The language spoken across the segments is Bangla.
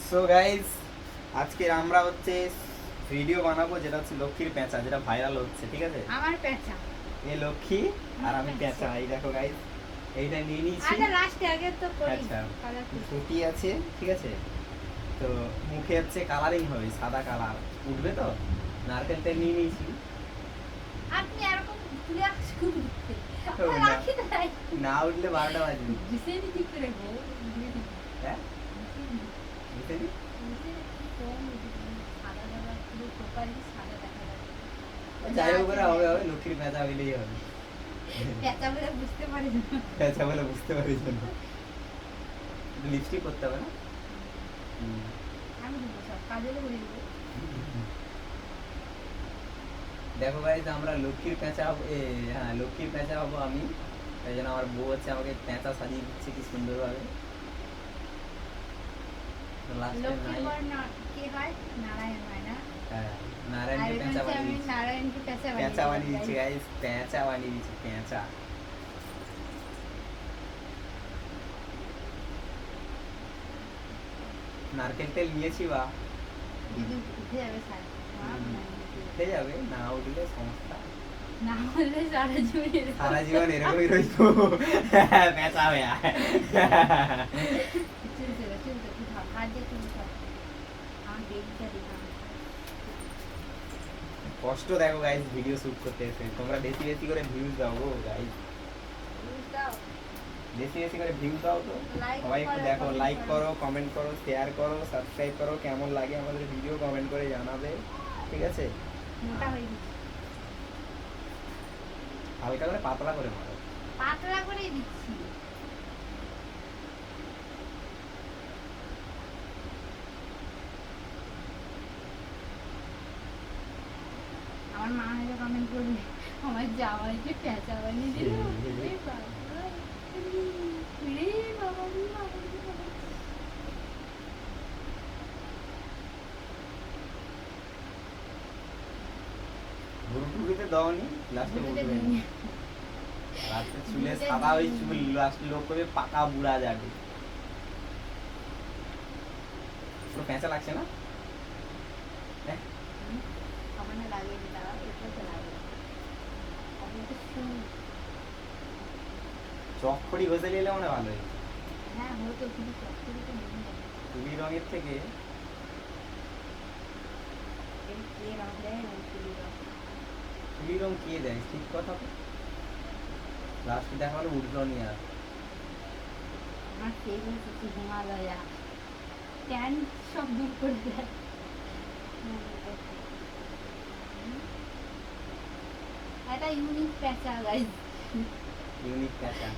সো গাইস, আজকে আমরা হচ্ছে ভিডিও বানাবো যেটা হচ্ছে লক্ষ্মীর পেঁচা, যেটা ভাইরাল হচ্ছে। ঠিক আছে, আমার পেঁচা এই লক্ষ্মী আর আমি পেঁচা। এই দেখো গাইস, এইটা নিয়ে নিয়েছি। আচ্ছা লাস্টে আগে তো করি আচ্ছা, কালার ফুটি আছে। ঠিক আছে, তো মুখে হচ্ছে কালারিং হবে, সাদা কালার উঠবে। তো নারকেল তেল নিয়ে নিয়েছি। আপনি এরকম তুলে আসুন ও না, রাখি নাই না উঠলে 12টা বাজবে। ডিসেনি ঠিক করে গো হ্যাঁ, বুঝতে নি? যাই হোক করে হবে, হবে লক্ষ্মীর পেঁচা হইলেই হবে। পেঁচা বলে বুঝতে পারি না পেঁচা বলে বুঝতে পারি জন্য লিপস্টিক করতে হবে না। আমি দেবো সব কাজলে করে দেবো দেখো গাইস, আমরা লক্ষ্মীর পেঁচা হবো। হ্যাঁ, লক্ষ্মীর পেঁচা হবো আমি। তাই জন্য আমার বউ হচ্ছে আমাকে পেঁচা সাজিয়ে দিচ্ছে কি সুন্দরভাবে। লক্ষ্মীর বর না কে হয় নারায়ণ হয় না হ্যাঁ, আর নারায়ণকে পেঁচা এখানে বানিয়ে আমি দিচ্ছি। নারায়ণকে পেঁচা পেঁচা বানিয়ে বানিয়ে দিচ্ছি গাইস, পেঁচা বানিয়ে দিচ্ছি পেঁচা। নারকেল তেল নিয়েছি বা দিদি উঠে যাবে স্যার উঠে যাবে, না উঠলে সমস্যা। না হলে সারা জীবন সারা জীবন এরকমই রইব পেঁচা হয়ে। চলতে চলতে তুই ভাব হাত দিয়ে তুই ভাব আমার বেবিটা দিতাম কষ্ট দেখো গাইস, ভিডিও শুট করতে এসে তোমরা বেশি বেশি করে ভিউজ দাও গো গাইস, বেশি বেশি করে ভিউজ দাও। তো সবাই একটু দেখো, লাইক করো, কমেন্ট করো, শেয়ার করো, সাবস্ক্রাইব করো। কেমন লাগে আমাদের ভিডিও কমেন্ট করে জানাবে। ঠিক আছে, মোটা হয়ে গেছে হালকা করে পাতলা করে মারো। পাতলা করেই দিচ্ছি আমার মা হয়তো কমেন্ট করবে আমার জামাইকে পেঁচা বানিয়ে দিল রে বাবা রে বাবা রে বাবা রে বাবা। ভুরুটুরিতে দাওনি, লাস্টে বুঝতে উঠবে। দিইনি। লাস্টে চুলে সাদা ওই চুল, লাস্টে লোক করবে পাকা বুড়া যাবে। পুরো পেঁচা লাগছে না? আমার না লাগিয়ে দিতে হবে এটা তো লাগে আপনি তো শুন চকখড়ি ঘষে নিলে মনে ভালো হয়। হ্যাঁ হয়তো কিন্তু চক্করি তো নেই তুলি রঙের থেকে এই কে রং দেয় না চুলি রং তুলি রং কে দেয়? ঠিক কথা তো। লাস্টে দেখা হলো উঠলো নি আর। আমার ফেভারিট হচ্ছে হিমালয়া ট্যান সব দূর করে দেয় একটা ইউনিক পেঁচা গাইজ ইউনিক পেঁচা।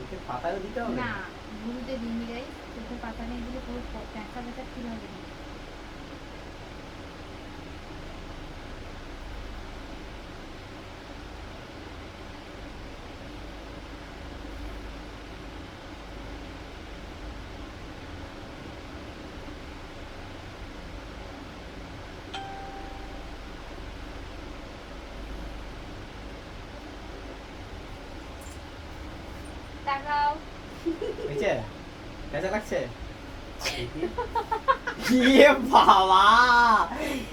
এতে পাতাও দিতে হবে? না গুরুতে দিনই গাইজ চোখে পাতা নেই দিলে পুরো পেঁচা পেঁচা ফিল হবে না তাকাও হয়েছে? পেঁচা লাগছে? ইয়ে বাবা,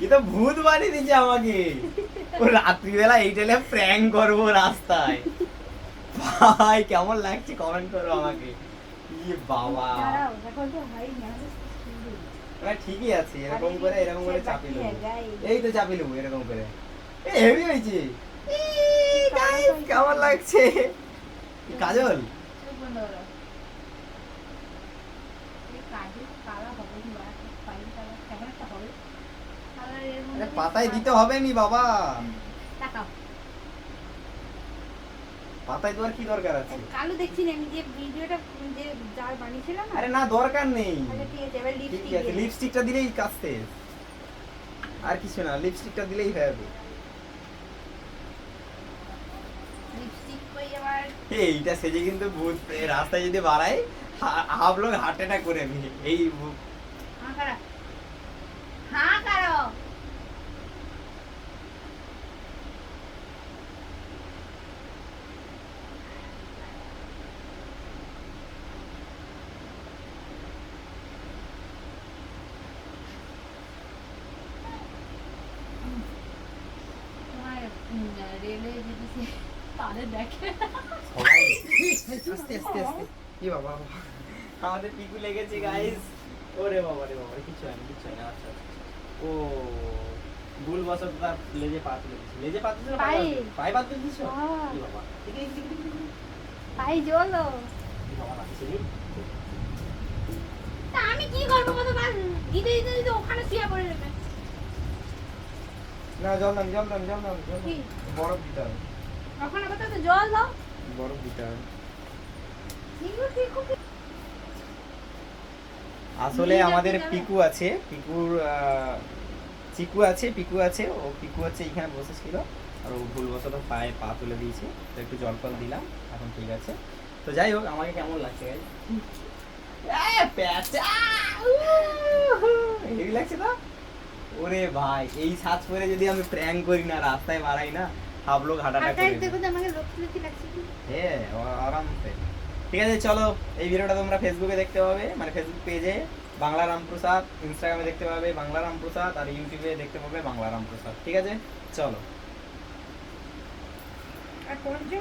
এ তো ভূত বানিয়ে দিচ্ছে আমাকে। ও রাত্রিবেলা এই টেলে প্র্যাঙ্ক করবো রাস্তায়। ভাই কেমন লাগছে কমেন্ট করো আমাকে। ইয়ে বাবা, দাঁড়াও এখন তো হয়নি আমাদের ঠিকই আছে। এরকম করে চাপিয়ে নেবো। এই তো চাপিয়ে নেবো এরকম করে। হেভি হয়েছে। গাইস কেমন লাগছে? কাজল চুপ বন্ধ করো এই কাজে কালা হবে কি বা ফাইন কালার কেমন একটা হবে কালারের মধ্যে পাতায় দিতে হবে নি বাবা, তাকাও পাতায় দেওয়ার কি দরকার আছে? কালো দেখছি না আমি যে ভিডিওটা যে যার বানিয়েছিলাম না আরে না, দরকার নেই। আচ্ছা ঠিক আছে এবার ঠিক লিপস্টিক আছে, লিপস্টিকটা দিলেই কাজ শেষ। আর কিছু না, লিপস্টিকটা দিলেই হয়ে যাবে। লিপস্টিক কই আমার এইটা সেজে কিন্তু ভূত রাস্তায় যদি বাড়াই, হাফ লোক হার্ট অ্যাটাক করে আমি এই হ্যাঁ কারা হ্যাঁ কারো তাদের দেখে সবাই আস্তে আস্তে আস্তে কি বাবা আমাদের পিকু লেগেছে গাইস ওরে বাবা রে বাবা কিছু হয় না কিছু হয় না আচ্ছা আচ্ছা। ও ভুল বসত তার লেজে পা তুলে দিয়েছে লেজে পা তুলে পায়ে। পায়ে পা তুলে দিয়েছো হ্যাঁ। কি বাবা ঠিক আছে ঠিক আছে তাই জলো কি বাবা লাগছে রে তা আমি কি করবো বলো না দিতে দিতে দিতে ওখানে শুয়ে পড়ে যাবে না জল দাম জল দাম জল দাম জল কি? বরফ দিতে হবে ওখানে কথা তো জল দাও বরফ দিতে হবে ঠিকও ঠিকও আসলে নিয়ে আমাদের যাবে। পিকু আছে পিকুর চিকু আছে পিকু আছে ও পিকু হচ্ছে এখানে বসেছিল আর ও ভুলবশত পায়ে পা তুলে দিয়েছে তো একটু জল ফল দিলাম এখন ঠিক আছে তো যাই হোক আমাকে কেমন লাগছে হেভি লাগছে না ওরে ভাই এই সাজ পরে যদি আমি প্র্যাঙ্ক করি না রাস্তায় বাড়াই না সব লোক হাঁটাটা আকাশ করে দেখো তো আমাকে লক্ষ্য লক্ষ্য লাগছে কি হ্যাঁ আরামসে ঠিক আছে চলো এই ভিডিওটা তোমরা ফেসবুকে দেখতে পাবে মানে ফেসবুক পেজে বাংলা রামপ্রসাদ ইনস্টাগ্রামে দেখতে পাবে বাংলা রামপ্রসাদ আর ইউটিউবে দেখতে পাবে বাংলা রামপ্রসাদ ঠিক আছে চলো আর কোন